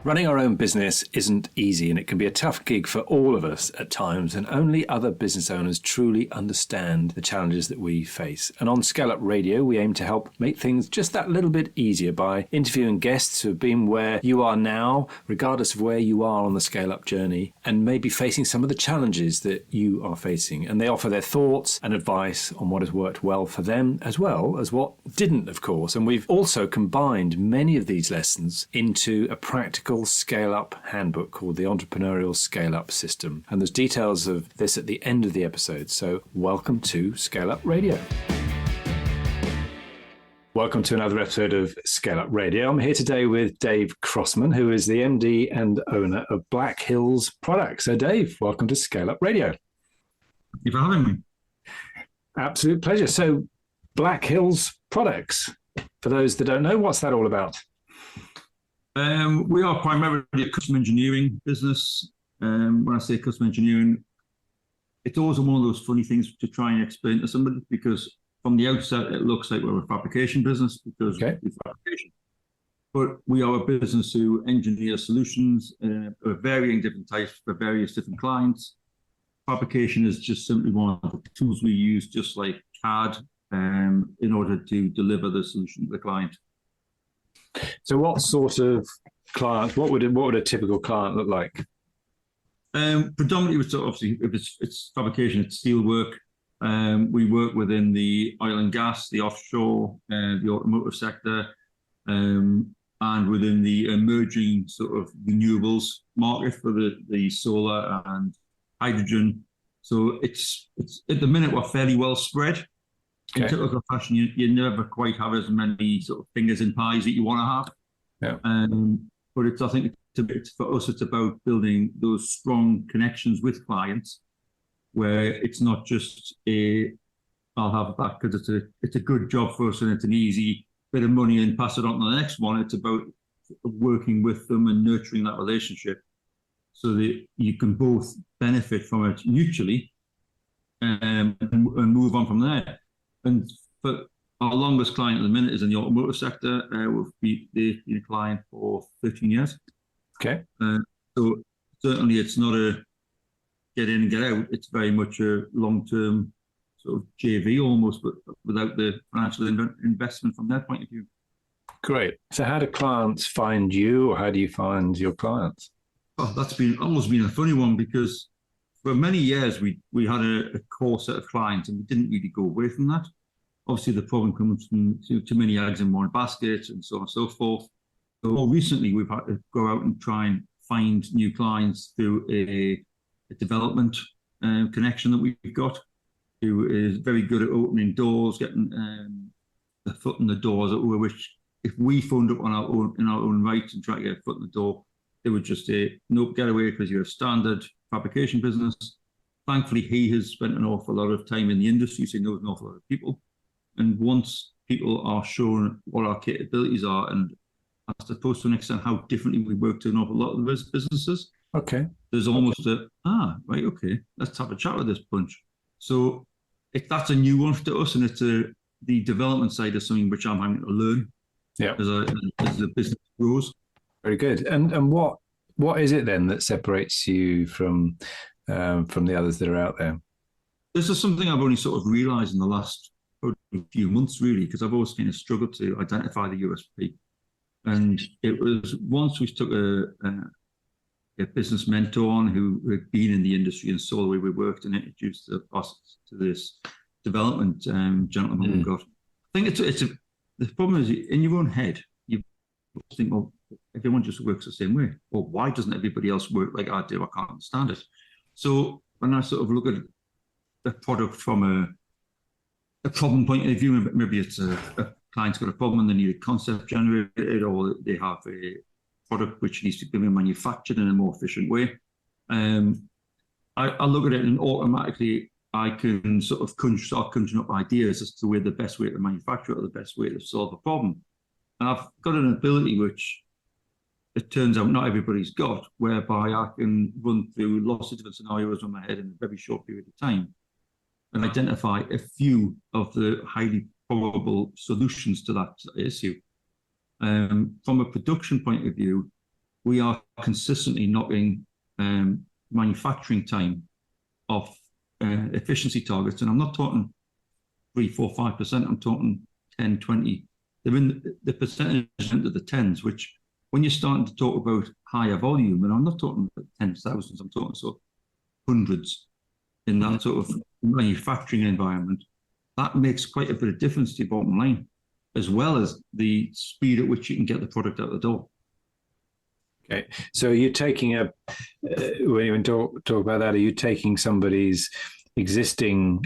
Running our own business isn't easy, and it can be a tough gig for all of us at times, and only other business owners truly understand the challenges that we face. And on ScaleUp Radio, we aim to help make things just that little bit easier by interviewing guests who have been where you are now, regardless of where you are on the scale-up journey, and maybe facing some of the challenges that you are facing. And they offer their thoughts and advice on what has worked well for them, as well as what didn't, of course. And we've also combined many of these lessons into a practical scale-up handbook called the Entrepreneurial Scale-Up System. And there's details of this at the end of the episode. So welcome to ScaleUp Radio. Welcome to another episode of ScaleUp Radio. I'm here today with Dave Crossman, who is the MD and owner of Black Hills Products. So Dave, welcome to ScaleUp Radio. Thank you for having me. Absolute pleasure. So Black Hills Products, for those that don't know, what's that all about? We are primarily a custom engineering business. When I say custom engineering, it's always one of those funny things to try and explain to somebody, because from the outset, it looks like we're a fabrication business because we do fabrication. But we are a business who engineer solutions of varying different types for various different clients. Fabrication is just simply one of the tools we use, just like CAD, in order to deliver the solution to the client. So what sort of clients, what would a typical client look like? Predominantly, obviously, if it's fabrication, it's steel work. We work within the oil and gas, the offshore, the automotive sector, and within the emerging sort of renewables market for the solar and hydrogen. So it's at the minute, we're fairly well spread. In typical fashion, you never quite have as many sort of fingers in pies that you want to have. Yeah. But I think for us, it's about building those strong connections with clients, where it's not just I'll have that because it's a good job for us and it's an easy bit of money and pass it on to the next one. It's about working with them and nurturing that relationship so that you can both benefit from it mutually and move on from there. And for our longest client at the minute is in the automotive sector. They've been a client for 13 years. Okay. So certainly it's not a get in and get out. It's very much a long-term sort of JV almost, but without the financial investment from their point of view. Great. So how do clients find you, or how do you find your clients? Oh, that's almost been a funny one, because for many years we had a core set of clients and we didn't really go away from that. Obviously, the problem comes from too many eggs in one basket and so on and so forth. So more recently, we've had to go out and try and find new clients through a development connection that we've got, who is very good at opening doors, getting the foot in the doors, which if we phoned up in our own right and tried to get a foot in the door, they would just say, nope, get away, because you're a standard fabrication business. Thankfully, he has spent an awful lot of time in the industry, so he knows an awful lot of people. And once people are shown what our capabilities are, and I suppose to an extent how differently we work to an awful lot of the businesses, there's almost right, okay, let's have a chat with this bunch. So that's a new one to us, and it's the development side is something which I'm having to learn as the business grows. Very good. And what is it then that separates you from the others that are out there? This is something I've only sort of realised in the last few months, really, because I've always kind of struggled to identify the USP. And it was once we took a business mentor on who had been in the industry and saw the way we worked and introduced us to this development gentleman we've got. I think the problem is in your own head, you think, well, everyone just works the same way. Well, why doesn't everybody else work like I do? I can't understand it. So when I sort of look at the product from a problem point of view, maybe it's a client's got a problem and they need a concept generated, or they have a product which needs to be manufactured in a more efficient way. I look at it and automatically I can sort of start conjuring up ideas as to where the best way to manufacture it or the best way to solve a problem. And I've got an ability which it turns out not everybody's got, whereby I can run through lots of different scenarios in my head in a very short period of time and identify a few of the highly probable solutions to that issue. From a production point of view, we are consistently knocking manufacturing time off efficiency targets. And I'm not talking 3, 4, 5%, I'm talking 10, 20. They're in the percentage into the tens, which when you're starting to talk about higher volume, and I'm not talking about tens, thousands, I'm talking sort of hundreds in that sort of manufacturing environment, that makes quite a bit of difference to your bottom line, as well as the speed at which you can get the product out the door. Okay, so you're taking when you talk about that, are you taking somebody's existing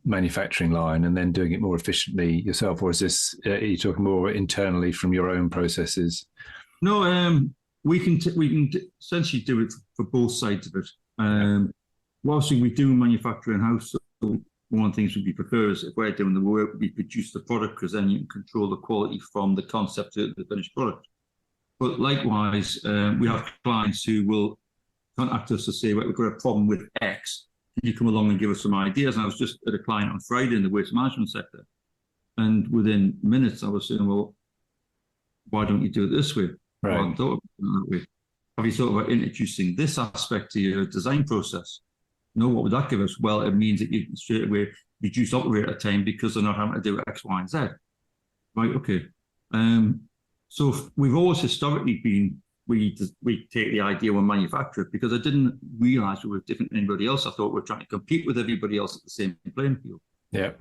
manufacturing line and then doing it more efficiently yourself, or is this are you talking more internally from your own processes? No, we can essentially do it for both sides of it. Whilst we do manufacture in-house, so one of the things we prefer is if we're doing the work, we produce the product, because then you can control the quality from the concept to the finished product. But likewise, we have clients who will contact us to say, well, we've got a problem with X. Can you come along and give us some ideas? And I was just at a client on Friday in the waste management sector. And within minutes, I was saying, well, why don't you do it this way? Right. Well, I thought about it that way. Have you thought about introducing this aspect to your design process? No, what would that give us? Well, it means that you can straight away reduce operator time because they're not having to do X, Y, and Z. Right, okay. So we've always historically been, we take the idea when manufacture it, because I didn't realise we were different than anybody else. I thought we were trying to compete with everybody else at the same playing field. Yeah.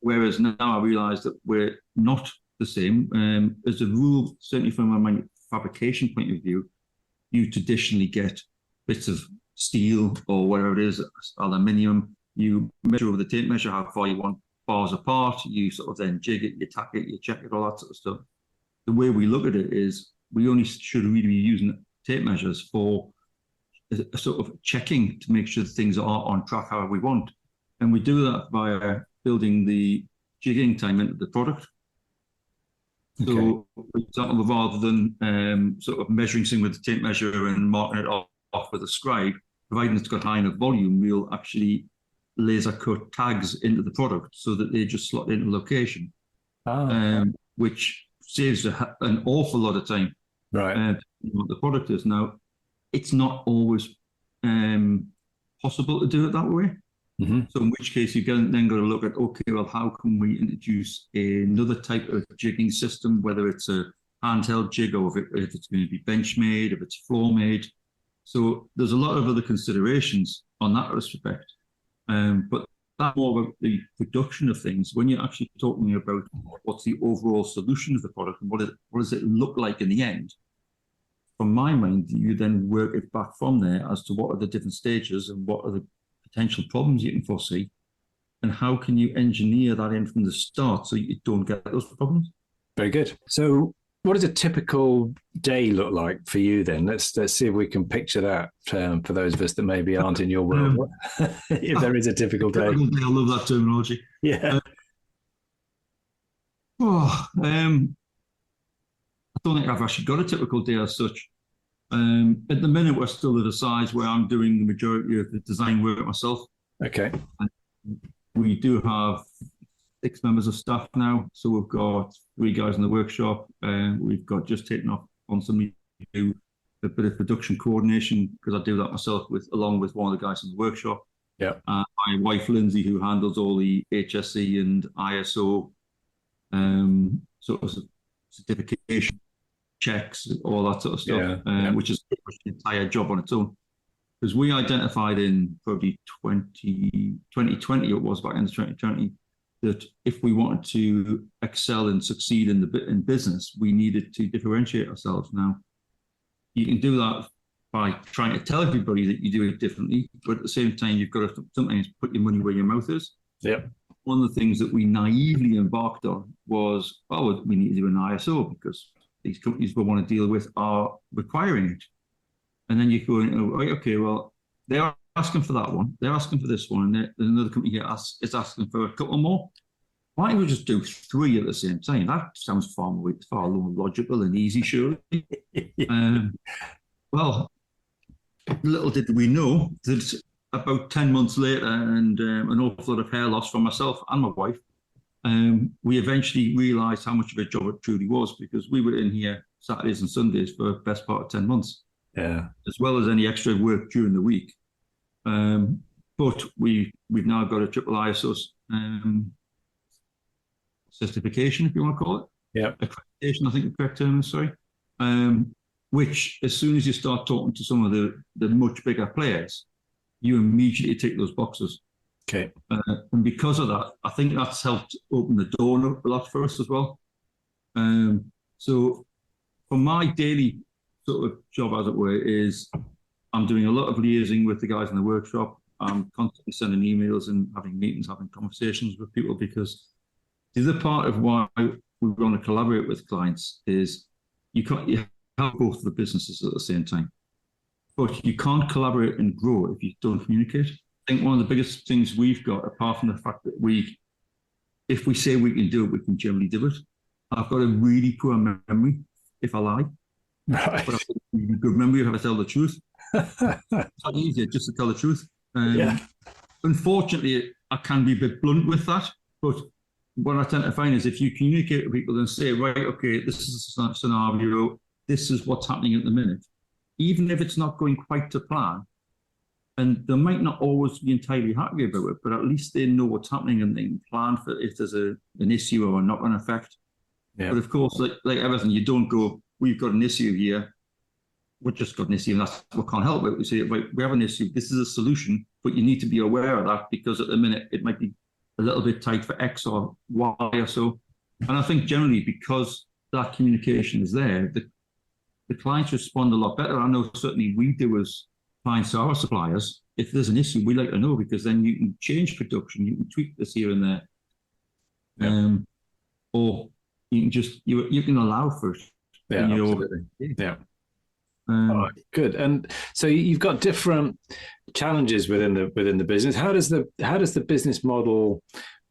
Whereas now I realise that we're not the same. As a rule, certainly from a fabrication point of view, you traditionally get bits of steel or whatever it is, aluminium. You measure over the tape measure how far you want bars apart. You sort of then jig it, you tack it, you check it, all that sort of stuff. The way we look at it is we only should really be using tape measures for a sort of checking to make sure things are on track how we want. And we do that by building the jigging time into the product. Okay. So, for example, rather than sort of measuring something with the tape measure and marking it off with a scribe, providing it's got high enough volume, we'll actually laser cut tags into the product so that they just slot into location, which saves an awful lot of time. Right. What the product is. Now, it's not always possible to do it that way. Mm-hmm. So in which case you then got to look at, okay, well, how can we introduce another type of jigging system, whether it's a handheld jig or if it's going to be bench made, if it's floor made. So there's a lot of other considerations on that respect. But that's more about the production of things. When you're actually talking about what's the overall solution of the product and what does it look like in the end, from my mind, you then work it back from there as to what are the different stages and what are the potential problems you can foresee, and how can you engineer that in from the start so you don't get those problems. Very good. So what does a typical day look like for you then? Let's see if we can picture that for those of us that maybe aren't in your world. If there is a typical day. I love that terminology. Yeah. I don't think I've actually got a typical day as such. At the minute, we're still at a size where I'm doing the majority of the design work myself. Okay. And we do have 6 members of staff now. So we've got 3 guys in the workshop. We've got just taken off on somebody to do a bit of production coordination, because I do that myself along with one of the guys in the workshop. Yeah. My wife, Lindsay, who handles all the HSE and ISO sort of certification checks, all that sort of stuff, which is an entire job on its own. Because we identified in probably 2020, it was back in 2020, that if we wanted to excel and succeed in business, we needed to differentiate ourselves. Now, you can do that by trying to tell everybody that you do it differently, but at the same time, you've got to sometimes put your money where your mouth is. Yep. One of the things that we naively embarked on was, we need to do an ISO because these companies we want to deal with are requiring it. And then you go, okay, well, they're asking for that one. They're asking for this one. And there's another company here is asking for a couple more. Why don't we just do 3 at the same time? That sounds far more logical and easy, surely. Well, little did we know that about 10 months later, and an awful lot of hair loss from myself and my wife, we eventually realised how much of a job it truly was, because we were in here Saturdays and Sundays for the best part of 10 months. Yeah. As well as any extra work during the week. But we've now got a triple ISO certification, if you want to call it. Yeah. Accreditation, I think the correct term is, sorry. Which, as soon as you start talking to some of the much bigger players, you immediately tick those boxes. Okay. And because of that, I think that's helped open the door a lot for us as well. So for my daily sort of job, as it were, is I'm doing a lot of liaising with the guys in the workshop. I'm constantly sending emails and having meetings, having conversations with people, because the other part of why we want to collaborate with clients is you help both the businesses at the same time. But you can't collaborate and grow if you don't communicate. I think one of the biggest things we've got, apart from the fact that if we say we can do it, we can generally do it. I've got a really poor memory if I lie. Right. But I've got a really good memory if I tell the truth. It's not easier just to tell the truth. Yeah. Unfortunately, I can be a bit blunt with that. But what I tend to find is if you communicate with people and say, right, okay, this is a scenario, this is what's happening at the minute, even if it's not going quite to plan, and they might not always be entirely happy about it, but at least they know what's happening and they can plan for if there's an issue or a knock-on effect. Yeah. But of course, like everything, you don't go, we've got an issue here, we've just got an issue and that's what can't help it. We say, right, we have an issue, this is a solution, but you need to be aware of that, because at the minute it might be a little bit tight for X or Y or so. And I think generally, because that communication is there, the clients respond a lot better. I know certainly we do as clients to our suppliers. If there's an issue, we like to know, because then you can change production, you can tweak this here and there. Yeah. Or you can just, you can allow for it. Yeah, absolutely. Yeah. Good. And so you've got different challenges within the business. How does the business model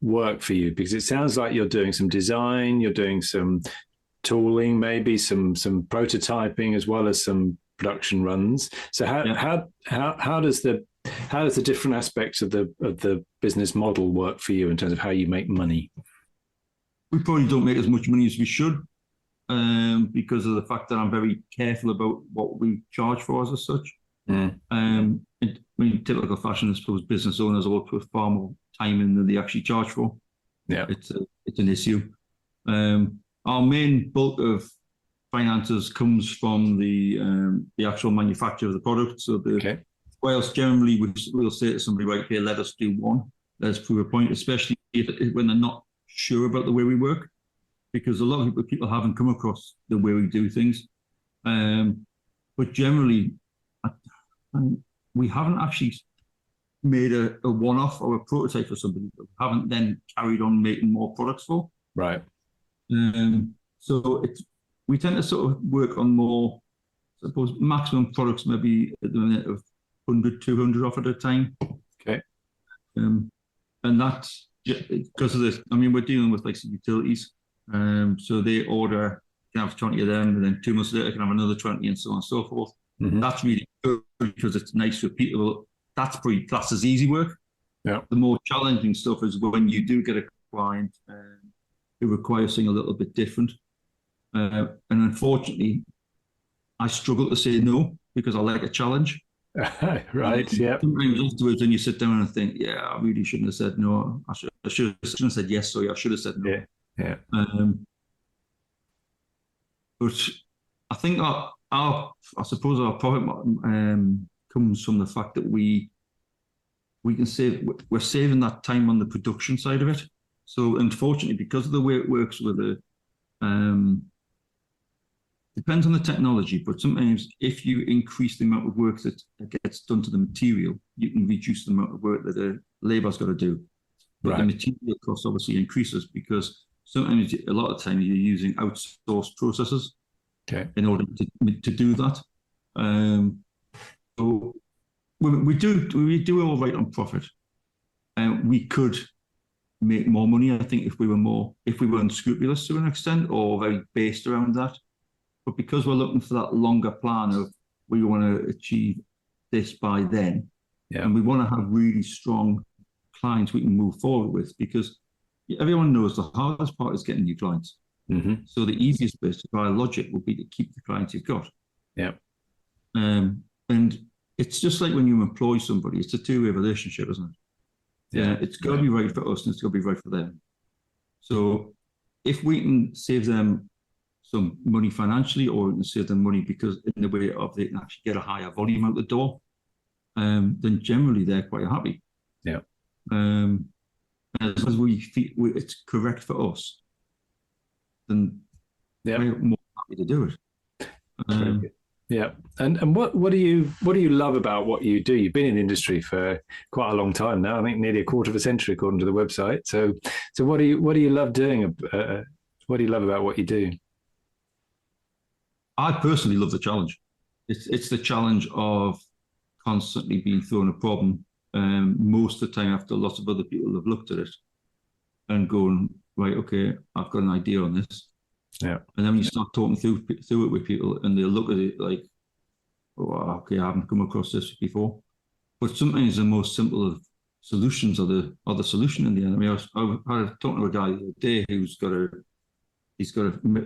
work for you? Because it sounds like you're doing some design, you're doing some tooling, maybe some prototyping, as well as some production runs. So how does the different aspects of the business model work for you in terms of how you make money? We probably don't make as much money as we should, because of the fact that I'm very careful about what we charge for as such. In typical fashion, I suppose business owners all put far more time in than they actually charge for. Yeah, it's an issue. Our main bulk of finances comes from the actual manufacture of the product. So whilst generally we'll say to somebody, right here, let us do one, let's prove a point, especially when they're not sure about the way we work, because a lot of people haven't come across the way we do things. But generally, we haven't actually made a one-off or a prototype for somebody that we haven't then carried on making more products for. Right. So we tend to sort of work on more, I suppose, maximum products, maybe at the minute of 100, 200 off at a time. Okay. And that's because of this. I mean, we're dealing with like some utilities. So they order, can have 20 of them, and then 2 months later can have another 20, and so on and so forth. Mm-hmm. That's really good because it's nice for people. That's pretty classed as easy work. Yeah. The more challenging stuff is when you do get a client who requires something a little bit different. And unfortunately, I struggle to say no because I like a challenge. Right, yeah. Sometimes afterwards, then you sit down and think, yeah, I really shouldn't have said no. I shouldn't have said yes, sorry, I should have said no. Yeah, yeah. But I think I suppose our profit comes from the fact that we can save, we're saving that time on the production side of it. So unfortunately, because of the way it works with the depends on the technology, but sometimes if you increase the amount of work that gets done to the material, you can reduce the amount of work that a labour's got to do. But the material cost obviously increases because sometimes, a lot of time, you're using outsourced processes in order to do that. So we do all right on profit. We could make more money, I think, if we were unscrupulous to an extent or very based around that. But because we're looking for that longer plan of we want to achieve this by then, and we want to have really strong clients we can move forward with, because everyone knows the hardest part is getting new clients. Mm-hmm. So the easiest bit by logic would be to keep the clients you've got. Yeah. And it's just like when you employ somebody, it's a two-way relationship, isn't it? Yeah. It's got to be right for us and it's got to be right for them. So if we can save them some money financially, or we can save them money because in the way of they can actually get a higher volume out the door, then generally they're quite happy. Yeah. As long as we feel it's correct for us, then we're more happy to do it. Yeah. And what do you love about what you do? You've been in the industry for quite a long time now. I think nearly a quarter of a century, according to the website. So what do you love doing? What do you love about what you do? I personally love the challenge. It's the challenge of constantly being thrown a problem. Most of the time, after lots of other people have looked at it and going, right, okay, I've got an idea on this. Yeah. And then when you start talking through it with people, and they look at it like, oh, okay, I haven't come across this before. But sometimes the most simple of solutions are the solution in the end. I mean, I was talking to a guy the other day who's got a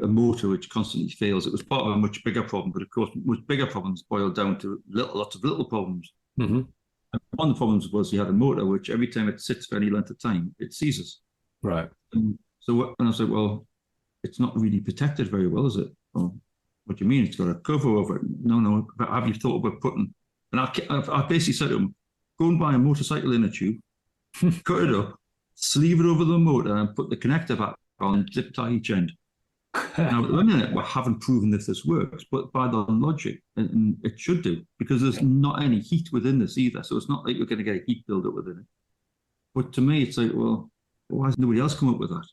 motor which constantly fails. It was part of a much bigger problem, but of course, much bigger problems boil down to lots of little problems. Mm-hmm. And one of the problems was he had a motor which every time it sits for any length of time, it seizes. Right. And I was like, well, it's not really protected very well, is it? Well, what do you mean? It's got a cover over it. No. But have you thought about putting? And I basically said to him, go and buy a motorcycle inner tube, cut it up, sleeve it over the motor, and put the connector back on and zip tie each end. Now, at the minute, we haven't proven if this works, but by the logic, and it should do, because there's not any heat within this either. So it's not like we're going to get a heat buildup within it. But to me, it's like, well, why has nobody else come up with that?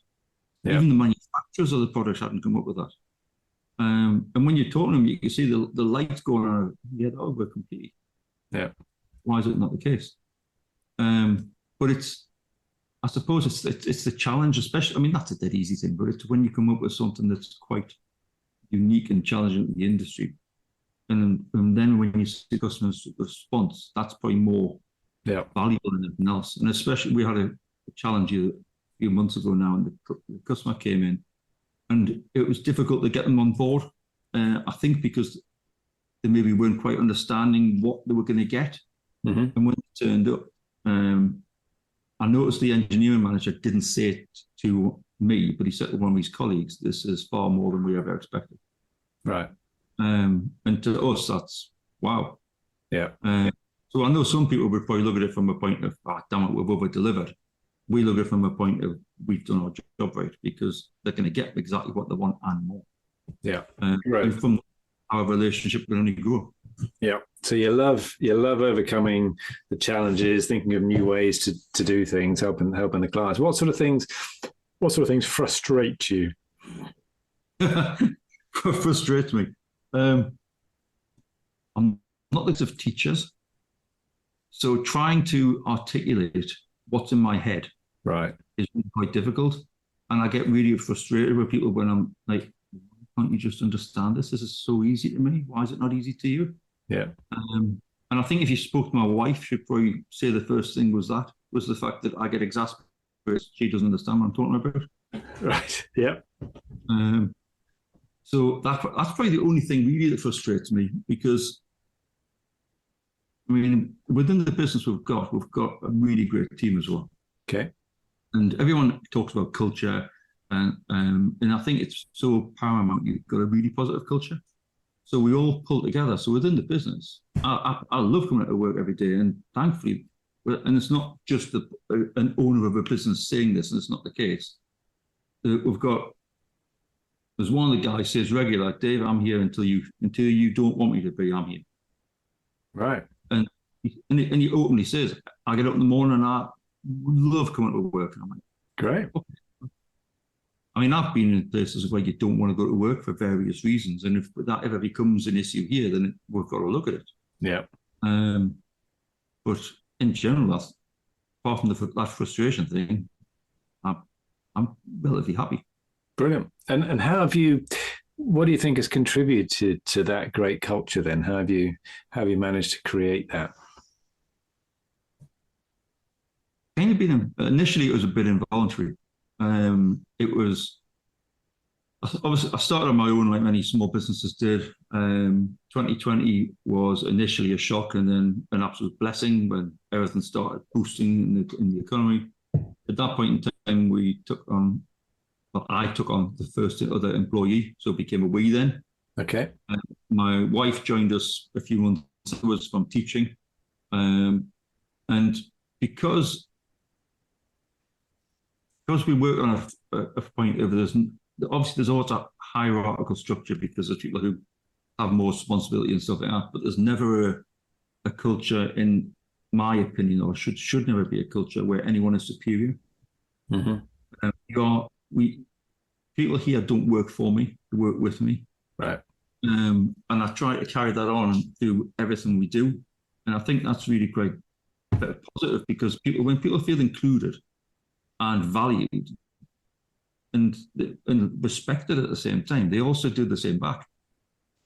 Yeah. Even the manufacturers of the products hadn't come up with that. And when you're talking to them, you can see the lights going on. Yeah, that'll work completely. Yeah. Why is it not the case? But I suppose it's the challenge, especially. I mean, that's a dead easy thing, but it's when you come up with something that's quite unique and challenging in the industry, and then when you see customers' response, that's probably more valuable than anything else. And especially, we had a challenge a few months ago now, and the customer came in, and it was difficult to get them on board. I think because they maybe weren't quite understanding what they were going to get, and when they turned up. I noticed the engineering manager didn't say it to me, but he said to one of his colleagues, this is far more than we ever expected. Right. And to us, that's wow. Yeah. So I know some people would probably look at it from a point of, damn it, we've over-delivered. We look at it from a point of, we've done our job right, because they're going to get exactly what they want and more. Yeah. Right. And from our relationship will only grow. Yeah. So you love overcoming the challenges, thinking of new ways to do things, helping the clients. What sort of things frustrate you? What frustrates me? I'm not lots of teachers, so trying to articulate what's in my head, right, is quite difficult, and I get really frustrated with people when I'm like, can't you just understand this? This is so easy to me. Why is it not easy to you? Yeah. And I think if you spoke to my wife, she'd probably say the first thing was the fact that I get exasperated. She doesn't understand what I'm talking about. Right. Yeah. So that's probably the only thing really that frustrates me, because I mean, within the business we've got a really great team as well. Okay. And everyone talks about culture, and I think it's so paramount. You've got a really positive culture. So we all pull together. So within the business, I love coming to work every day, and thankfully, and it's not just an owner of a business saying this, and it's not the case. There's one of the guys says regular, Dave, I'm here until you don't want me to be. I'm here. Right. And he openly says, I get up in the morning and I love coming to work. And I'm like, great. Okay. I mean, I've been in places where you don't want to go to work for various reasons. And if that ever becomes an issue here, then we've got to look at it. Yeah. But in general, apart from that frustration thing, I'm relatively happy. Brilliant. And what do you think has contributed to that great culture then? How have you managed to create that? Kind of initially it was a bit involuntary. It was obviously I started on my own, like many small businesses did. 2020 was initially a shock and then an absolute blessing when everything started boosting in the economy. At that point in time, I took on the first other employee, so it became a we then. Okay. My wife joined us a few months afterwards from teaching. And because we work on a point of there's always a hierarchical structure because there's people who have more responsibility and stuff like that, but there's never a culture, in my opinion, or should never be a culture where anyone is superior. Mm-hmm. People here don't work for me, they work with me. Right. And I try to carry that on through everything we do. And I think that's really quite positive because when people feel included and valued and respected at the same time, they also do the same back.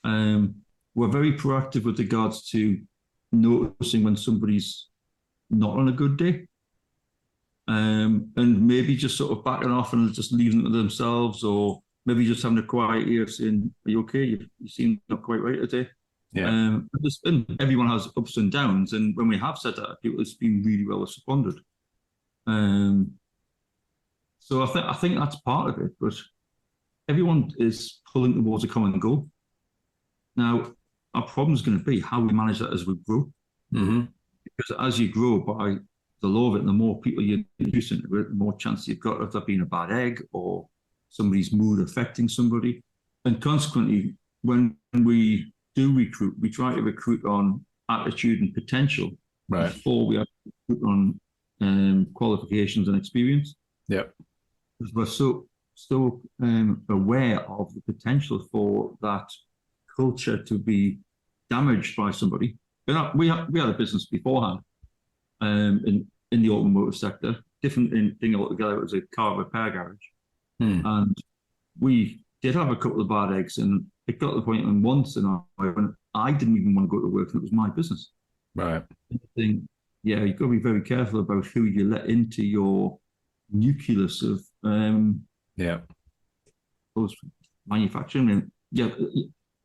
We're very proactive with regards to noticing when somebody's not on a good day. And maybe just sort of backing off and just leaving them to themselves, or maybe just having a quiet ear saying, "Are you okay? You seem not quite right today." Yeah. And everyone has ups and downs, and when we have said that, it's been really well responded. So I think that's part of it, but everyone is pulling towards a common goal. Now, our problem is going to be how we manage that as we grow. Mm-hmm. Because as you grow, by the law of it, the more people you introduce into it, the more chance you've got of there being a bad egg or somebody's mood affecting somebody. And consequently, when we do recruit, we try to recruit on attitude and potential before we actually recruit on qualifications and experience. Yep. Because we're so aware of the potential for that culture to be damaged by somebody. We had a business beforehand in the automotive sector, different thing altogether. It was a car repair garage. And we did have a couple of bad eggs, and it got to the point when I didn't even want to go to work, and it was my business. Right. You've got to be very careful about who you let into your nucleus of those manufacturing. And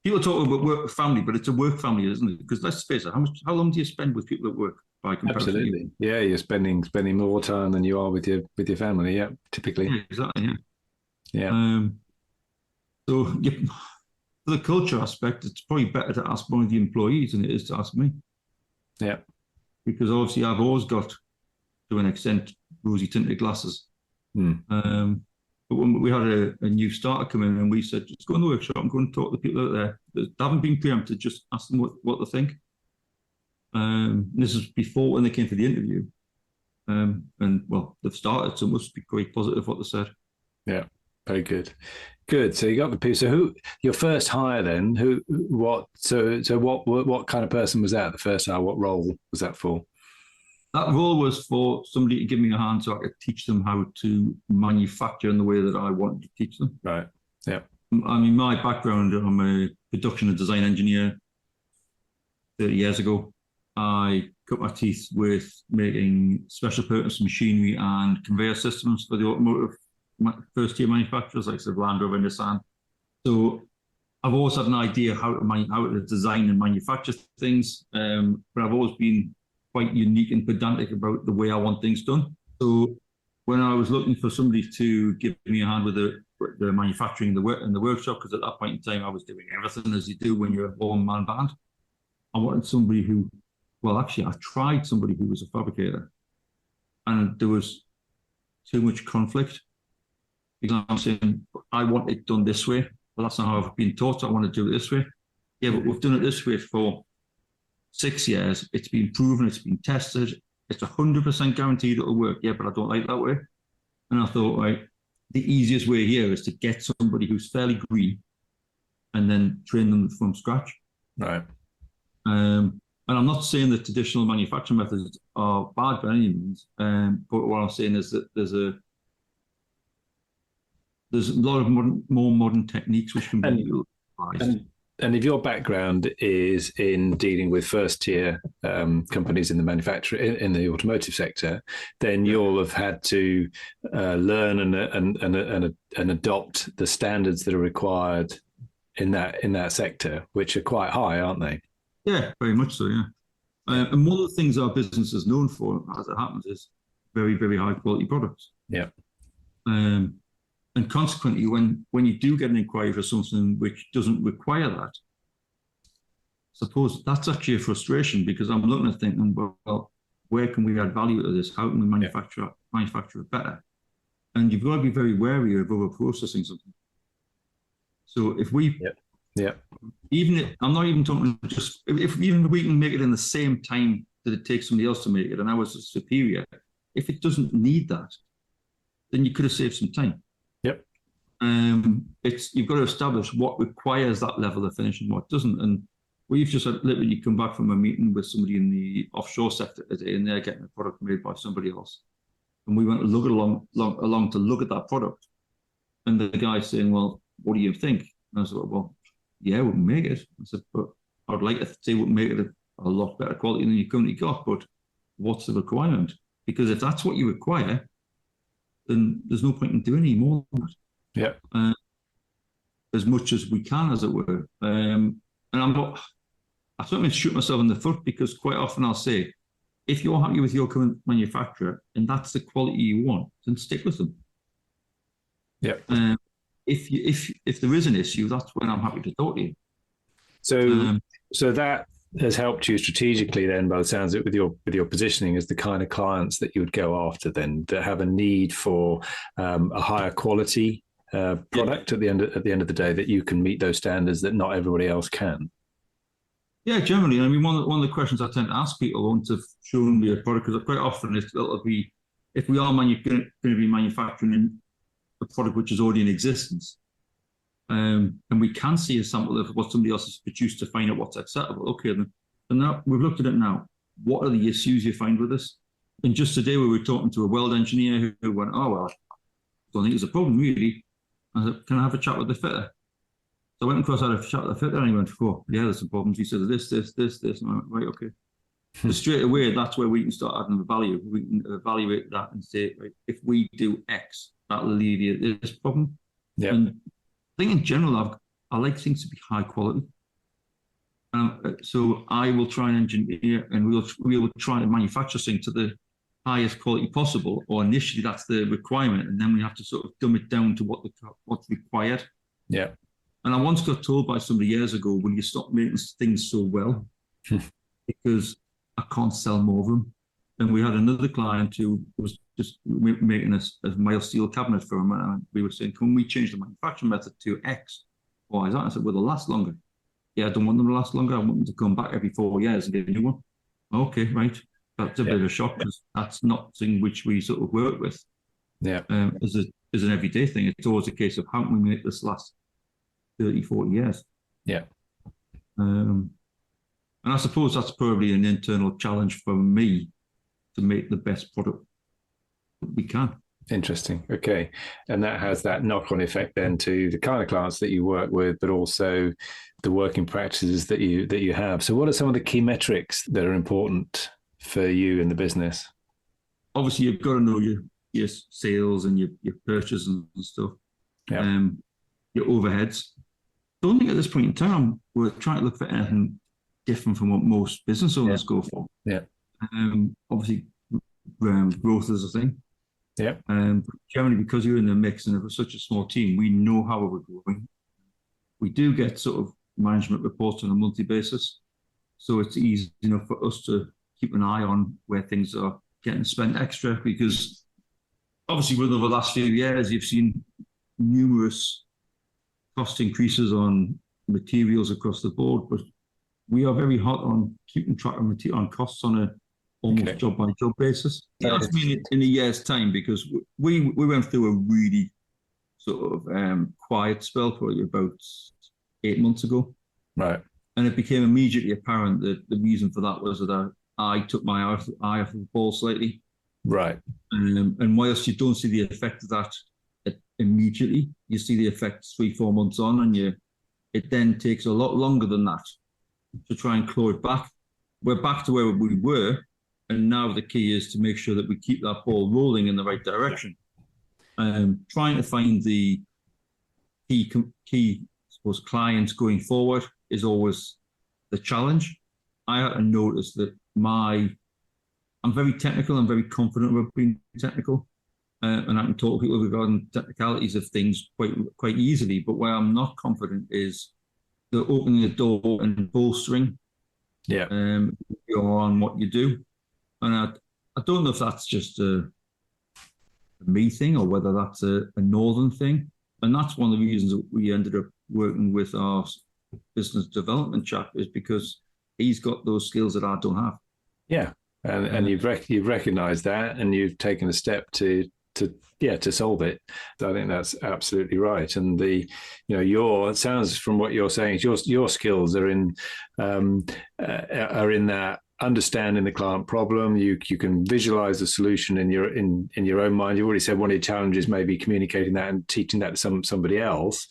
people talk about work family, but it's a work family, isn't it? Because let's face it, how long do you spend with people at work by comparison? Absolutely. Yeah, you're spending more time than you are with your family. Yeah, typically. Yeah, exactly. Yeah. So for the culture aspect, it's probably better to ask one of the employees than it is to ask me. Yeah. Because obviously I've always got, to an extent, rosy tinted glasses. But when we had a new starter come in and we said, just go in the workshop and go and talk to people out there that haven't been preempted, just ask them what they think. This is before when they came for the interview. They've started, so it must be quite positive what they said. Yeah, very good. Good. So you got the people. So who your first hire then? What kind of person was that? The first hire, what role was that for? That role was for somebody to give me a hand so I could teach them how to manufacture in the way that I wanted to teach them. Right. Yeah. I mean, my background, I'm a production and design engineer. 30 years ago, I cut my teeth with making special purpose machinery and conveyor systems for the automotive first-tier manufacturers like Land Rover and Nissan. So I've always had an idea how to design and manufacture things, but I've always been quite unique and pedantic about the way I want things done. So when I was looking for somebody to give me a hand with the manufacturing in the workshop, because at that point in time I was doing everything as you do when you're a one-man band, I wanted somebody who, I tried somebody who was a fabricator, and there was too much conflict. Because I'm saying, I want it done this way. Well, that's not how I've been taught. I want to do it this way. Yeah, but we've done it this way for 6 years. It's been proven, it's been tested. It's 100% guaranteed it'll work. Yeah, but I don't like that way. And I thought, right, the easiest way here is to get somebody who's fairly green and then train them from scratch. Right. And I'm not saying that traditional manufacturing methods are bad by any means. But what I'm saying is that there's a lot of more modern techniques which can be utilized. And if your background is in dealing with first-tier companies in the in the automotive sector, then you'll have had to learn and adopt the standards that are required in that sector, which are quite high, aren't they? Yeah, very much so. Yeah, and one of the things our business is known for, as it happens, is very, very high quality products. Yeah. And consequently, when you do get an inquiry for something which doesn't require that, suppose that's actually a frustration, because I'm looking at thinking, well, where can we add value to this? How can we manufacture it better? And you've got to be very wary of over processing something. So if we, I'm not even talking just if even we can make it in the same time that it takes somebody else to make it, and I was superior. If it doesn't need that, then you could have saved some time. Yep. You've got to establish what requires that level of finish and what doesn't. And we've just literally come back from a meeting with somebody in the offshore sector today, and they're getting a product made by somebody else. And we went to look along to look at that product. And the guy's saying, well, what do you think? And I said, well, yeah, we can make it. I said, but I'd like to say we can make it a lot better quality than you currently got, but what's the requirement? Because if that's what you require, then there's no point in doing any more than that. Yeah. As much as we can, as it were. And I certainly shoot myself in the foot, because quite often I'll say, if you're happy with your current manufacturer and that's the quality you want, then stick with them. Yeah. If there is an issue, that's when I'm happy to talk to you. So that has helped you strategically then, by the sounds of it, with your positioning as the kind of clients that you would go after then, that have a need for a higher quality product at the end of the day, that you can meet those standards that not everybody else can. Yeah, generally. I mean, one of the questions I tend to ask people once they've shown me a product, because quite often it'll be, if we are going to be manufacturing a product which is already in existence, and we can see a sample of what somebody else has produced to find out what's acceptable. Okay, then now we've looked at it now. What are the issues you find with this? And just today we were talking to a weld engineer who went, oh, well, I don't think there's a problem really. I said, can I have a chat with the fitter? So I went across, had a chat with the fitter, and he went, oh, yeah, there's some problems. He said, this. And I went, right, okay. So straight away, that's where we can start adding the value. We can evaluate that and say, right, if we do X, that'll alleviate this problem. Yeah. And I think in general, I like things to be high quality. So I will try and engineer, and we will try to manufacture things to the highest quality possible, or initially that's the requirement, and then we have to sort of dumb it down to what's required. Yeah. And I once got told by somebody years ago, will you stop making things so well? Because I can't sell more of them. And we had another client who was just making a mild steel cabinet for him, and we were saying, can we change the manufacturing method to X? Why is that? I said, well, they'll last longer. Yeah, I don't want them to last longer. I want them to come back every 4 years and get a new one. Okay, right. That's a bit of a shock, because that's not something which we sort of work with. Yeah. As an everyday thing. It's always a case of how can we make this last 30, 40 years? Yeah. And I suppose that's probably an internal challenge for me, to make the best product we can. Interesting. Okay. And that has that knock-on effect then to the kind of clients that you work with, but also the working practices that you have. So what are some of the key metrics that are important for you in the business? Obviously, you've got to know your sales and your purchases and stuff. Yeah. Your overheads. I don't think at this point in time we're trying to look for anything different from what most business owners go for. Yeah. Obviously, growth is a thing. Yeah. Generally, because you're in the mix and it's such a small team, we know how we're growing. We do get sort of management reports on a monthly basis, so it's easy enough for us to keep an eye on where things are getting spent extra. Because obviously, within the last few years, you've seen numerous cost increases on materials across the board, but we are very hot on keeping track of on costs on a almost job by job basis. That's mean in a year's time, because we went through a really sort of quiet spell probably about 8 months ago. Right. And it became immediately apparent that the reason for that was that I took my eye off the ball slightly. Right. And whilst you don't see the effect of that immediately, you see the effect 3-4 months on, and it then takes a lot longer than that to try and claw it back. We're back to where we were, and now the key is to make sure that we keep that ball rolling in the right direction. Trying to find the key, I suppose, clients going forward is always the challenge. I had to notice that I'm very technical, I'm very confident about being technical, and I can talk to people regarding technicalities of things quite easily, but where I'm not confident is the opening the door and bolstering on what you do. And I don't know if that's just a me thing or whether that's a northern thing. And that's one of the reasons that we ended up working with our business development chap, is because he's got those skills that I don't have. Yeah, and you've recognised that, and you've taken a step to solve it. So I think that's absolutely right. And it sounds from what you're saying, your skills are in that understanding the client problem. You can visualize the solution in your own mind. You already said one of your challenges may be communicating that and teaching that to somebody else,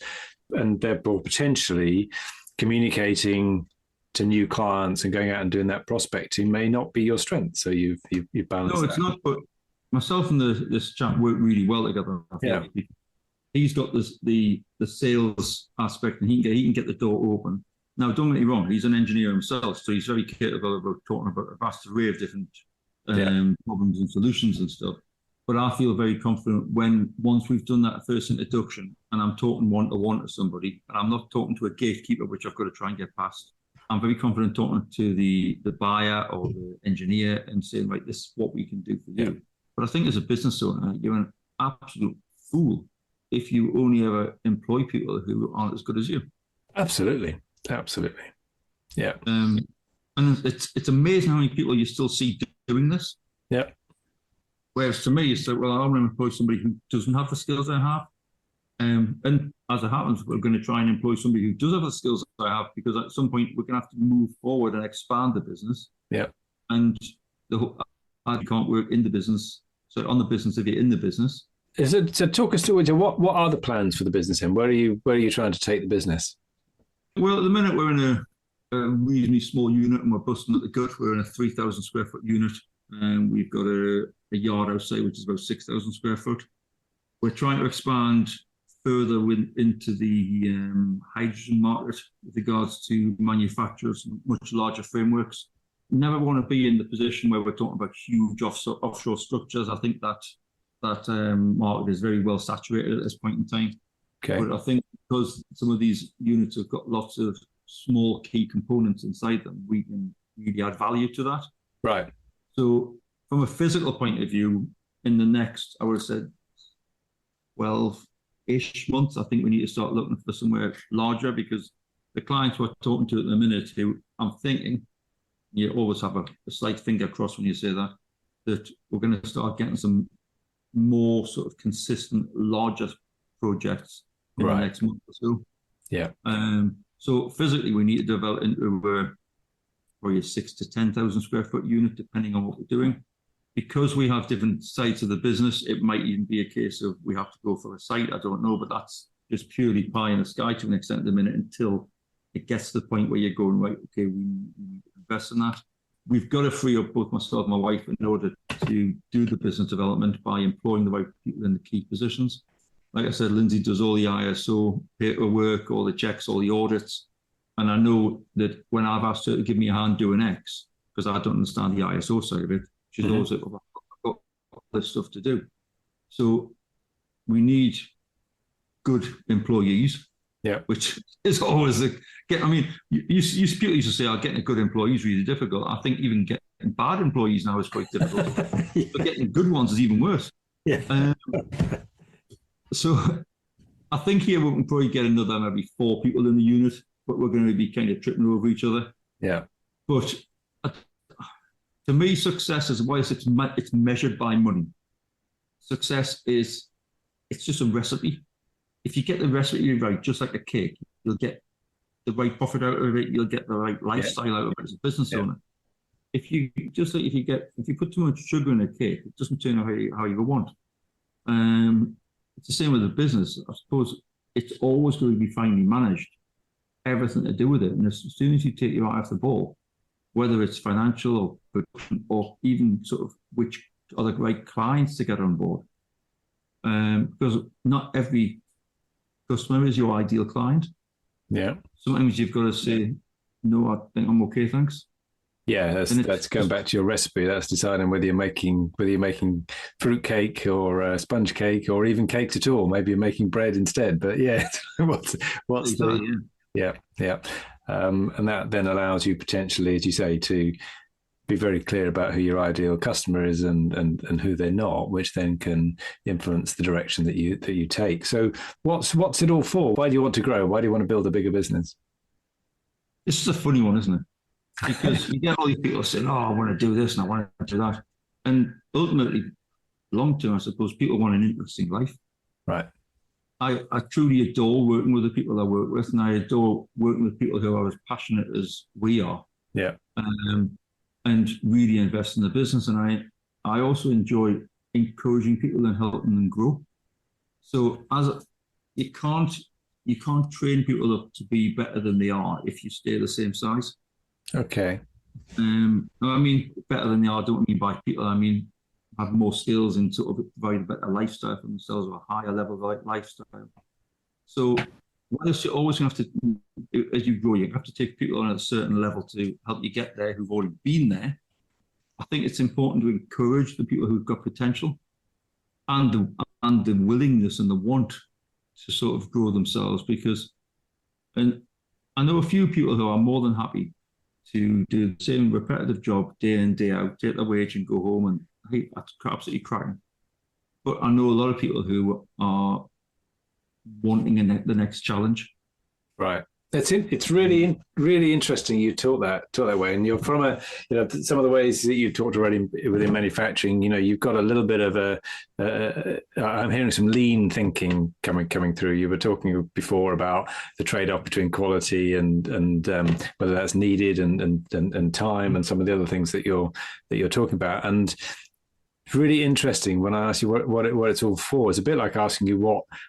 and therefore potentially communicating to new clients and going out and doing that prospecting may not be your strength. So you've balanced. No, it's not. But myself and this chap work really well together. Yeah. He's got the sales aspect, and he can get the door open. Now, don't get me wrong, he's an engineer himself, so he's very capable about talking about a vast array of different problems and solutions and stuff. But I feel very confident once we've done that first introduction, and I'm talking one-to-one to somebody, and I'm not talking to a gatekeeper, which I've got to try and get past. I'm very confident talking to the buyer or the engineer and saying, right, this is what we can do for you. Yeah. But I think as a business owner, you're an absolute fool if you only ever employ people who aren't as good as you. Absolutely. Yeah. And it's amazing how many people you still see doing this. Yeah. Whereas to me, it's like, well, I want to employ somebody who doesn't have the skills I have. And as it happens, we're going to try and employ somebody who does have the skills I have, because at some point we're going to have to move forward and expand the business. Yeah. And you can't work in the business, so on the business if you're in the business. So talk us through what are the plans for the business, and where are you trying to take the business? Well, at the minute we're in a reasonably small unit, and we're busting at the gut. We're in a 3,000 square foot unit, and we've got a yard outside which is about 6,000 square foot. We're trying to expand further into the hydrogen market with regards to manufacturers and much larger frameworks. We never want to be in the position where we're talking about huge offshore structures. I think that market is very well saturated at this point in time. Okay. But I think because some of these units have got lots of small key components inside them, we can really add value to that. Right. So from a physical point of view, in the next, I would have said 12-ish months, I think we need to start looking for somewhere larger, because the clients we're talking to at the minute, who I'm thinking, you always have a slight finger crossed when you say that we're going to start getting some more sort of consistent, larger projects in the next month or so. Yeah. So physically, we need to develop into probably a 6,000 to 10,000 square foot unit, depending on what we're doing. Because we have different sides of the business, it might even be a case of we have to go for a site. I don't know, but that's just purely pie in the sky to an extent at the minute, until it gets to the point where you're going, right, okay, we need to invest in that. We've got to free up both myself and my wife in order to do the business development by employing the right people in the key positions. Like I said, Lindsay does all the ISO paperwork, all the checks, all the audits. And I know that when I've asked her to give me a hand doing X, because I don't understand the ISO side of it, she's always like, well, I've got all this stuff to do. So we need good employees, which is always you used to say, getting a good employee is really difficult. I think even getting bad employees now is quite difficult. But getting good ones is even worse. Yeah. So I think here we can probably get another maybe 4 people in the unit, but we're going to be kind of tripping over each other. Yeah. But to me, success is, whilst it's measured by money, success is, it's just a recipe. If you get the recipe right, just like a cake, you'll get the right profit out of it, you'll get the right lifestyle out of it as a business owner. If you put too much sugar in a cake, it doesn't turn out how you want. It's the same with a business. I suppose it's always going to be finely managed. everything to do with it. And as soon as you take your eye off the ball, whether it's financial or production or even sort of which are the right clients to get on board, because not every customer is your ideal client. Yeah. Sometimes you've got to say, no, I think I'm okay, thanks. Yeah, that's going back to your recipe. That's deciding whether you're making fruit cake or sponge cake or even cakes at all. Maybe you're making bread instead. But yeah, what's Exactly. yeah. And that then allows you potentially, as you say, to be very clear about who your ideal customer is and who they're not, which then can influence the direction that you take. So what's it all for? Why do you want to grow? Why do you want to build a bigger business? This is a funny one, isn't it? Because you get all these people saying, oh, I want to do this and I want to do that. And ultimately, long term, I suppose people want an interesting life. Right. I truly adore working with the people I work with, and I adore working with people who are as passionate as we are. Yeah. And really invest in the business. And I also enjoy encouraging people and helping them grow. So you can't train people up to be better than they are if you stay the same size. Okay. I mean, better than they are, I don't mean by people, I mean, have more skills and sort of provide a better lifestyle for themselves or a higher level of lifestyle. So, whilst you're always going to have to, as you grow, you have to take people on at a certain level to help you get there who've already been there. I think it's important to encourage the people who've got potential and the willingness and the want to sort of grow themselves, because, and I know a few people who are more than happy to do the same repetitive job day in, day out, take their wage and go home, and hey, that's absolutely cracking. But I know a lot of people who are wanting the next challenge. Right. It's really interesting you talk that way, and you're from some of the ways that you talked already within manufacturing. You've got a little bit of I'm hearing some lean thinking coming through. You were talking before about the trade-off between quality and whether that's needed and time and some of the other things that you're talking about. And it's really interesting when I ask you what it's all for. It's a bit like asking you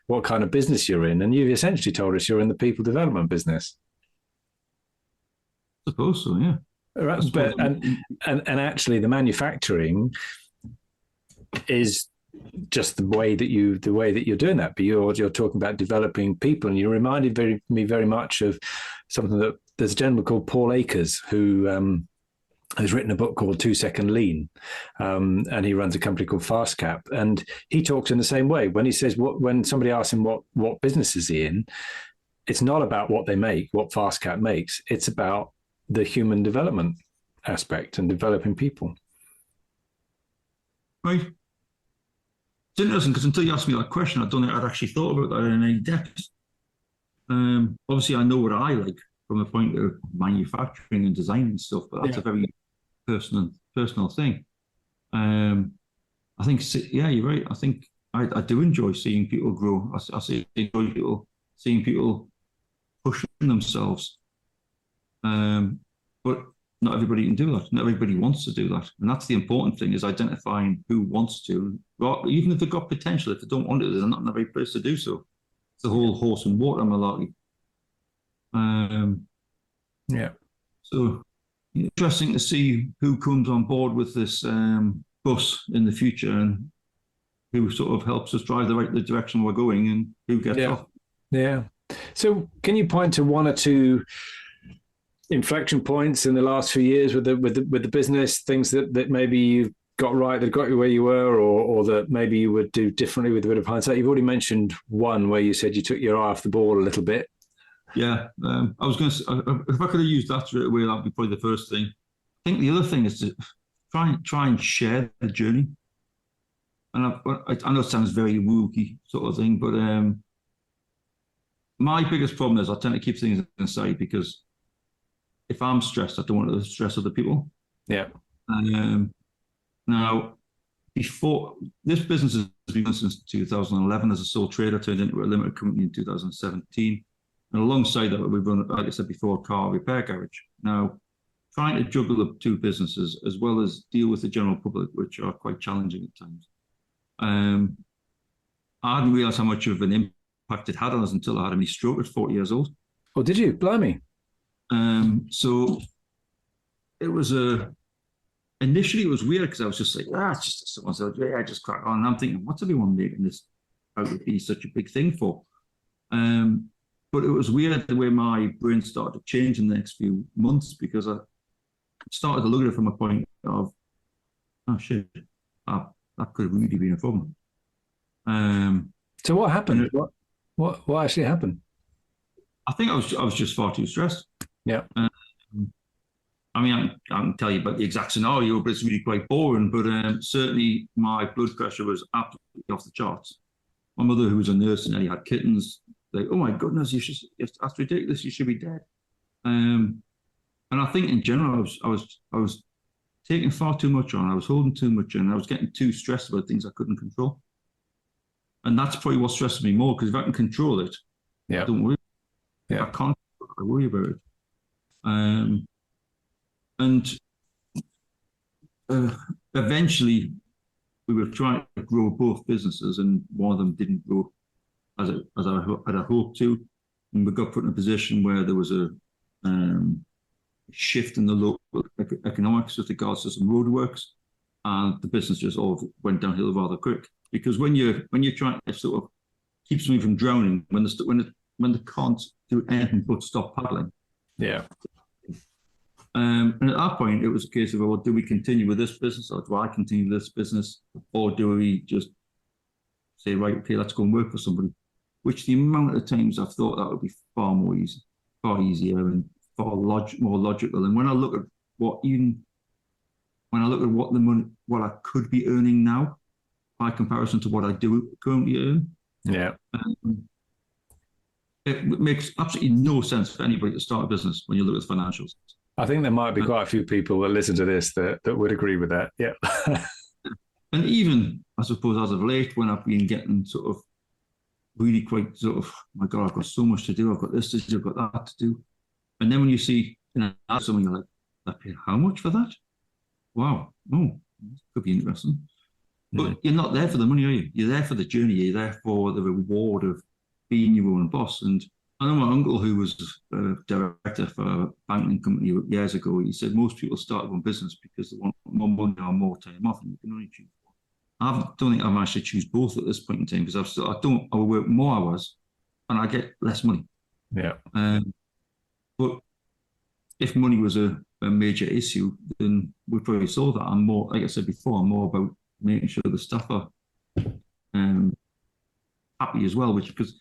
what kind of business you're in, and you've essentially told us you're in the people development business. I suppose so, yeah. Right, but and actually, the manufacturing is just the way that you're doing that. But you're talking about developing people, and you reminded me very much of something that there's a gentleman called Paul Akers who has written a book called 2 Second Lean, and he runs a company called FastCap. And he talks in the same way when he says, when somebody asks him what business is he in, it's not about what they make, what FastCap makes. It's about the human development aspect and developing people. Right. It's interesting because until you asked me that question, I don't think I'd actually thought about that in any depth. Obviously, I know what I like from the point of manufacturing and design and stuff, but that's a very personal thing. I think, yeah, you're right. I think I do enjoy seeing people grow. I enjoy seeing people pushing themselves. But not everybody can do that. Not everybody wants to do that. And that's the important thing, is identifying who wants to. Well, even if they've got potential, if they don't want to, they're not in the right place to do so. It's the whole horse and water malarkey. Yeah. So interesting to see who comes on board with this bus in the future, and who sort of helps us drive the direction we're going, and who gets off. Yeah. So can you point to one or two inflection points in the last few years with the business, things that maybe you got right, that got you where you were, or that maybe you would do differently with a bit of hindsight? You've already mentioned one where you said you took your eye off the ball a little bit. Yeah, I was going to say, if I could have used that straight away, that'd be probably the first thing. I think the other thing is to try and share the journey. And I know it sounds very wooky sort of thing, but my biggest problem is I tend to keep things inside, because if I'm stressed, I don't want to stress other people. Yeah. Now, before this business has been going since 2011 as a sole trader, turned into a limited company in 2017. And alongside that, we've run, like I said before, a car repair garage. Now, trying to juggle the two businesses as well as deal with the general public, which are quite challenging at times. I hadn't realised how much of an impact it had on us until I had a stroke at 40 years old. Oh, did you? Blimey. So it was initially it was weird because I was just like, it's just someone said, yeah, I just crack on. And I'm thinking, what's everyone making this out to be such a big thing for? But it was weird the way my brain started to change in the next few months, because I started to look at it from a point of, oh shit, that could have really been a problem. So what happened? What actually happened? I think I was just far too stressed. Yeah. I mean, I can tell you about the exact scenario, but it's really quite boring. But certainly my blood pressure was absolutely off the charts. My mother, who was a nurse and nearly had kittens, like, oh my goodness, that's ridiculous. You should be dead. And I think in general, I was taking far too much on. I was holding too much in. I was getting too stressed about things I couldn't control. And that's probably what stresses me more, because if I can control it, I don't worry. Yeah. If I can't, I worry about it. And eventually, we were trying to grow both businesses, and one of them didn't grow as I had hoped to. And we got put in a position where there was a shift in the local economics with regards to some roadworks, and the business just all went downhill rather quick. Because when you're trying to sort of keep something from drowning, when they can't do anything but stop paddling. Yeah. And at that point, it was a case of, well, do we continue with this business, or do I continue with this business, or do we just say, right, okay, let's go and work for somebody? Which the amount of times I've thought that would be far easier, and far more logical. And when I look at what what I could be earning now, by comparison to what I do currently earn, it makes absolutely no sense for anybody to start a business when you look at the financials. I think there might be quite a few people that listen to this that would agree with that. Yeah. And even, I suppose, as of late, when I've been getting sort of really quite sort of, oh my God, I've got so much to do. I've got this to do, I've got that to do. And then when you see something, you're like, I pay how much for that? Wow. Oh, this could be interesting. But you're not there for the money, are you? You're there for the journey. You're there for the reward of being your own boss. And I know my uncle, who was a director for a banking company years ago, he said most people start one business because they want more money or more time off, and you can only choose one. I don't think I've managed to choose both at this point in time, because I will work more hours and I get less money. Yeah. But if money was a major issue, then we'd probably solve that. I'm more, like I said before, I'm more about making sure the staff are happy as well, because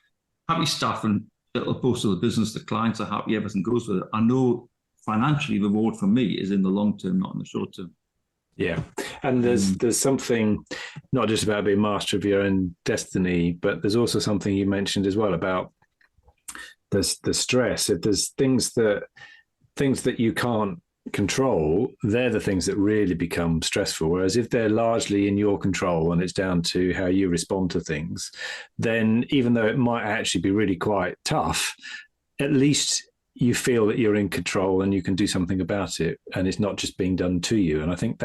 happy staff and it'll boost the business, the clients are happy, everything goes with it. I know financially the reward for me is in the long term, not in the short term. Yeah. And there's something not just about being master of your own destiny, but there's also something you mentioned as well about the stress. If there's things that you can't control, they're the things that really become stressful. Whereas if they're largely in your control and it's down to how you respond to things, then even though it might actually be really quite tough, at least you feel that you're in control and you can do something about it, and it's not just being done to you. And I think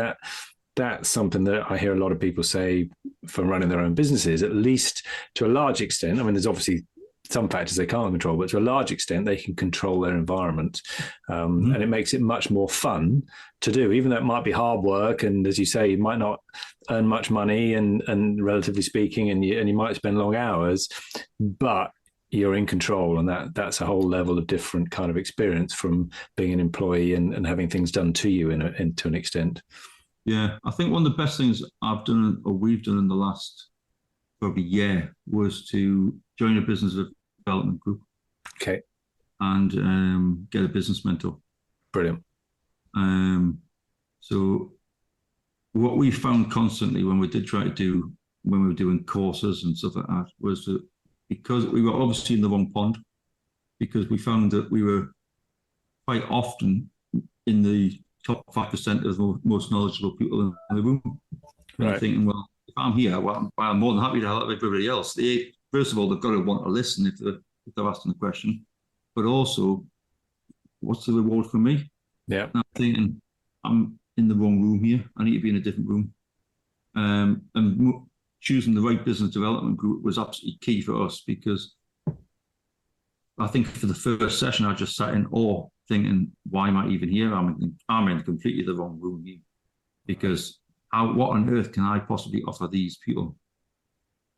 that's something that I hear a lot of people say from running their own businesses, at least to a large extent. I mean, there's obviously some factors they can't control, but to a large extent, they can control their environment. And it makes it much more fun to do, even though it might be hard work. And as you say, you might not earn much money and relatively speaking, and you might spend long hours, but you're in control. And that's a whole level of different kind of experience from being an employee and having things done to you to an extent. Yeah, I think one of the best things I've done, or we've done in the last probably year, was to join a business development group. Okay. And get a business mentor. Brilliant. So what we found constantly when we were doing courses and stuff like that, was that because we were obviously in the wrong pond, because we found that we were quite often in the top 5% of the most knowledgeable people in the room. Right. And thinking, well, if I'm here, well, I'm more than happy to help everybody else. First of all, they've got to want to listen if they're asking the question, but also, what's the reward for me? Yeah. And I'm thinking, I'm in the wrong room here. I need to be in a different room. And choosing the right business development group was absolutely key for us, because I think for the first session, I just sat in awe, thinking, "Why am I even here? I'm in completely the wrong room here, because what on earth can I possibly offer these people?"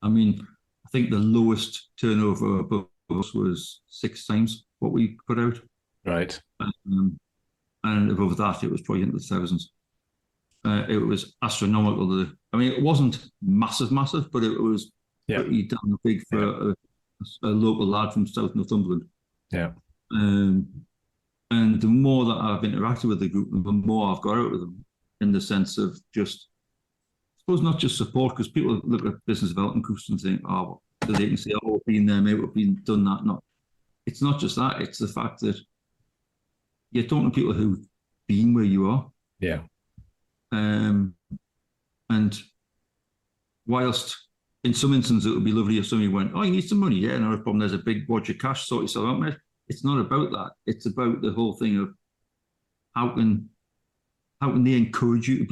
I mean, I think the lowest turnover above us was 6 times what we put out, Right. and above that, it was probably into the thousands. It was astronomical. I mean, it wasn't massive, but it was pretty damn big for a local lad from South Northumberland. Yeah. And the more that I've interacted with the group, the more I've got out of them, in the sense of just, I suppose, not just support, because people look at business development groups and think, "Oh, so they can say, oh, we've been there, mate, we've been done that." No, it's not just that. It's the fact that you're talking to people who've been where you are. Yeah. And whilst in some instances it would be lovely if somebody went, "Oh, you need some money, yeah, no problem. There's a big wad of cash, sort yourself out, mate." It's not about that. It's about the whole thing of how can they encourage you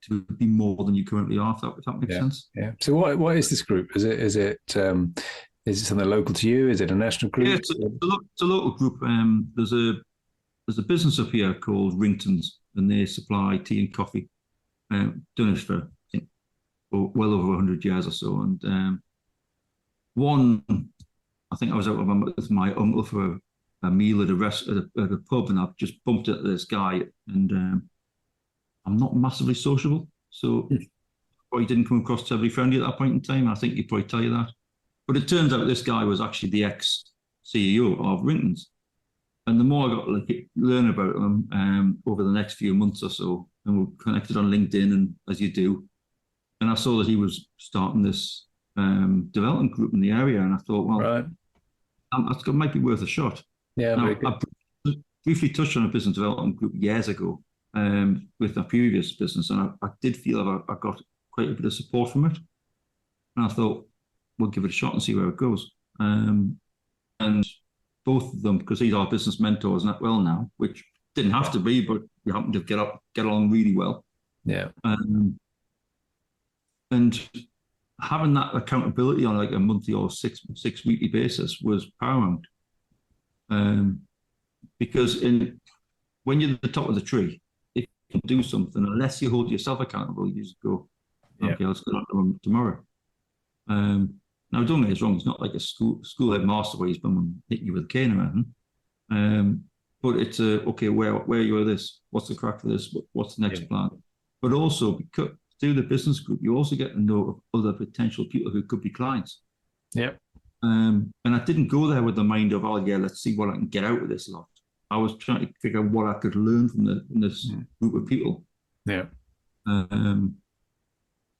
to be more than you currently are. If that makes sense. Yeah. So what is this group? Is it something local to you? Is it a national group? Yeah, it's a local group. There's a business up here called Ringtons, and they supply tea and coffee. Done it for, I think, well over 100 years or so. And I think I was out with my uncle for a meal at a pub, and I've just bumped into this guy, and I'm not massively sociable, so probably didn't come across terribly friendly at that point in time. I think he'd probably tell you that. But it turns out this guy was actually the ex-CEO of Ringtons. And the more I got to learn about him over the next few months or so, and we're connected on LinkedIn, and as you do, and I saw that he was starting this development group in the area, and I thought, well, that might be worth a shot. Yeah, now, I briefly touched on a business development group years ago with my previous business, and I did feel I got quite a bit of support from it. And I thought, we'll give it a shot and see where it goes. And both of them, because he's our business mentors well now, which didn't have to be, but we happen to get along really well. Yeah. And having that accountability on like a monthly or six weekly basis was paramount. Because when you're at the top of the tree, if you can do something, unless you hold yourself accountable, you just go, "Okay, let's go on to them tomorrow." Now, don't get us wrong, it's not like a school headmaster where he's been and hit you with a cane or anything. But it's okay, where are you with this? What's the crack for this? What's the next plan? But also, because through the business group, you also get to know of other potential people who could be clients. Yeah. And I didn't go there with the mind of, "Oh, yeah, let's see what I can get out of this lot." I was trying to figure out what I could learn from this group of people. Yeah.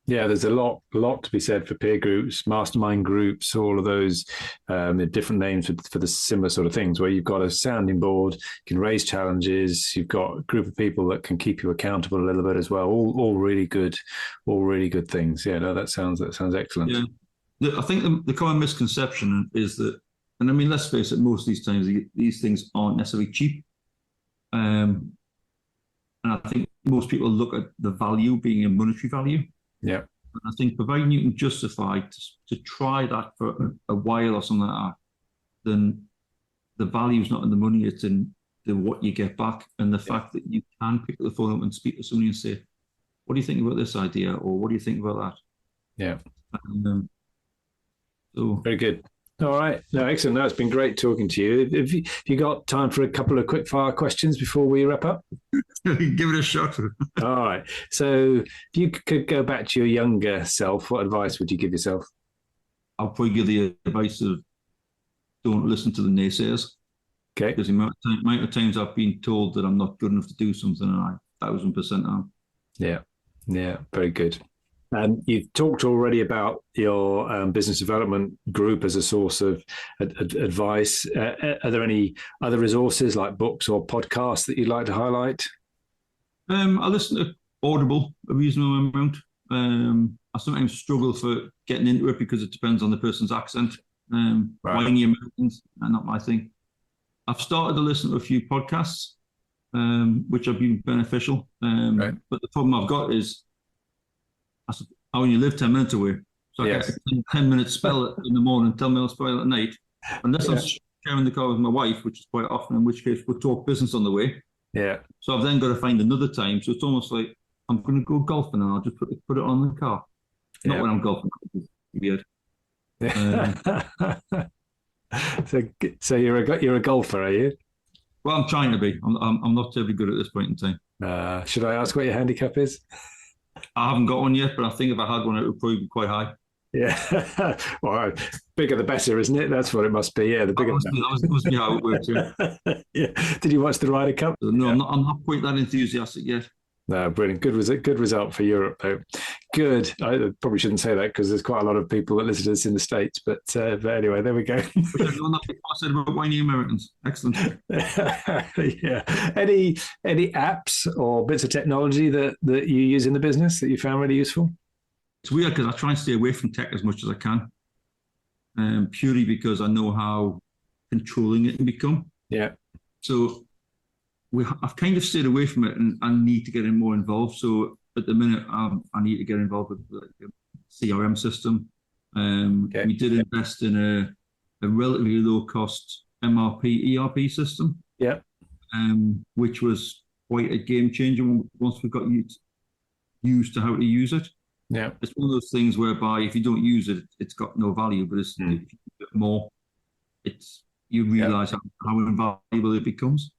Yeah, there's a lot to be said for peer groups, mastermind groups, all of those different names for the similar sort of things, where you've got a sounding board, you can raise challenges, you've got a group of people that can keep you accountable a little bit as well. All really good things. Yeah, no, that sounds excellent. Yeah, I think the common misconception is that, and I mean, let's face it, most of these times these things aren't necessarily cheap. And I think most people look at the value being a monetary value. Yeah. And I think providing you can justify to try that for a while or something like that, then the value is not in the money, it's in what you get back, and the fact that you can pick the phone up and speak to somebody and say, "What do you think about this idea?" or "What do you think about that?" Yeah. So very good. All right. No, excellent. No, it's been great talking to you. Have you got time for a couple of quick fire questions before we wrap up? Give it a shot. All right. So if you could go back to your younger self, what advice would you give yourself? I'll probably give the advice of don't listen to the naysayers. Okay. Because the amount of times I've been told that I'm not good enough to do something, and I 1,000% am. Yeah. Yeah. Very good. You've talked already about your business development group as a source of advice. Are there any other resources like books or podcasts that you'd like to highlight? I listen to Audible a reasonable amount. I sometimes struggle for getting into it because it depends on the person's accent. Whiny Americans are not my thing. I've started to listen to a few podcasts, which have been beneficial. But the problem I've got is I only live 10 minutes away. So I get a 10-minute spell in the morning, 10 minute spell at night. Unless I'm sharing the car with my wife, which is quite often, in which case we'll talk business on the way. Yeah. So I've then got to find another time. So it's almost like I'm going to go golfing and I'll just put it on the car. Not when I'm golfing. It's weird. So you're a golfer, are you? Well, I'm trying to be. I'm not terribly good at this point in time. Should I ask what your handicap is? I haven't got one yet, but I think if I had one, it would probably be quite high. Yeah. Well, bigger the better, isn't it? That's what it must be. Yeah, the bigger. That must be how it works. Yeah. Yeah. Did you watch the Ryder Cup? No, yeah. I'm not quite that enthusiastic yet. No, brilliant. Good result for Europe, though. Good. I probably shouldn't say that because there's quite a lot of people that listen to this in the States. But anyway, there we go. Which I've done that before I said about whiny Americans. Excellent. Yeah. Any apps or bits of technology that you use in the business that you found really useful? It's weird because I try and stay away from tech as much as I can, purely because I know how controlling it can become. Yeah. So I've kind of stayed away from it, and I need to get more involved. So at the minute, I need to get involved with the CRM system. We did invest in a relatively low-cost MRP ERP system. Yeah. Which was quite a game changer once we got used to how to use it. Yeah. It's one of those things whereby if you don't use it, it's got no value. But if you use it more, you realise how invaluable it becomes.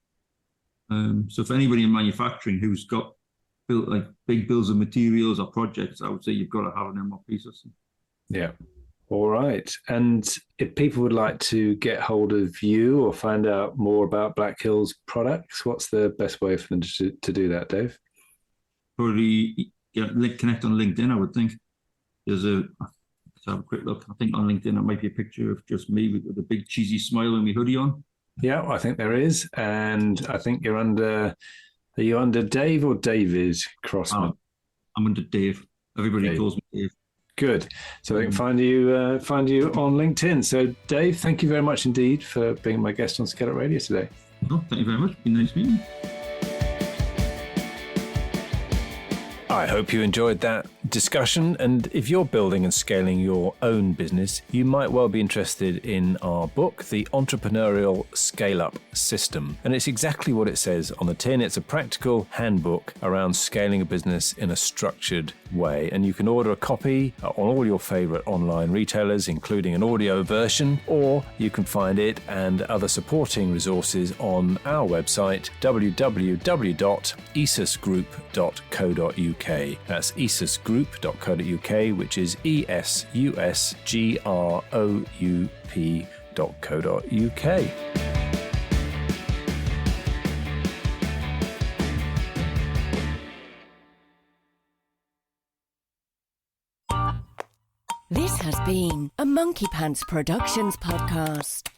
So for anybody in manufacturing who's got big bills of materials or projects, I would say you've got to have an MRP system. Yeah. All right. And if people would like to get hold of you or find out more about Black Hills products, what's the best way for them to do that, Dave? Probably connect on LinkedIn, I would think. Let's have a quick look. I think on LinkedIn it might be a picture of just me with a big cheesy smile and my hoodie on. Yeah, I think there is. And I think are you under Dave or David Crossman? I'm under Dave. Everybody calls me Dave. Good. So they can find you on LinkedIn. So Dave, thank you very much indeed for being my guest on ScaleUp Radio today. Oh, thank you very much. It's been nice meeting you. I hope you enjoyed that discussion, and if you're building and scaling your own business, you might well be interested in our book, The Entrepreneurial Scale-Up System. And it's exactly what it says on the tin. It's a practical handbook around scaling a business in a structured way. And you can order a copy on all your favorite online retailers, including an audio version, or you can find it and other supporting resources on our website, www.esusgroup.co.uk. That's esusgroup.co.uk, which is esusgroup.co.uk. This has been a Monkey Pants Productions podcast.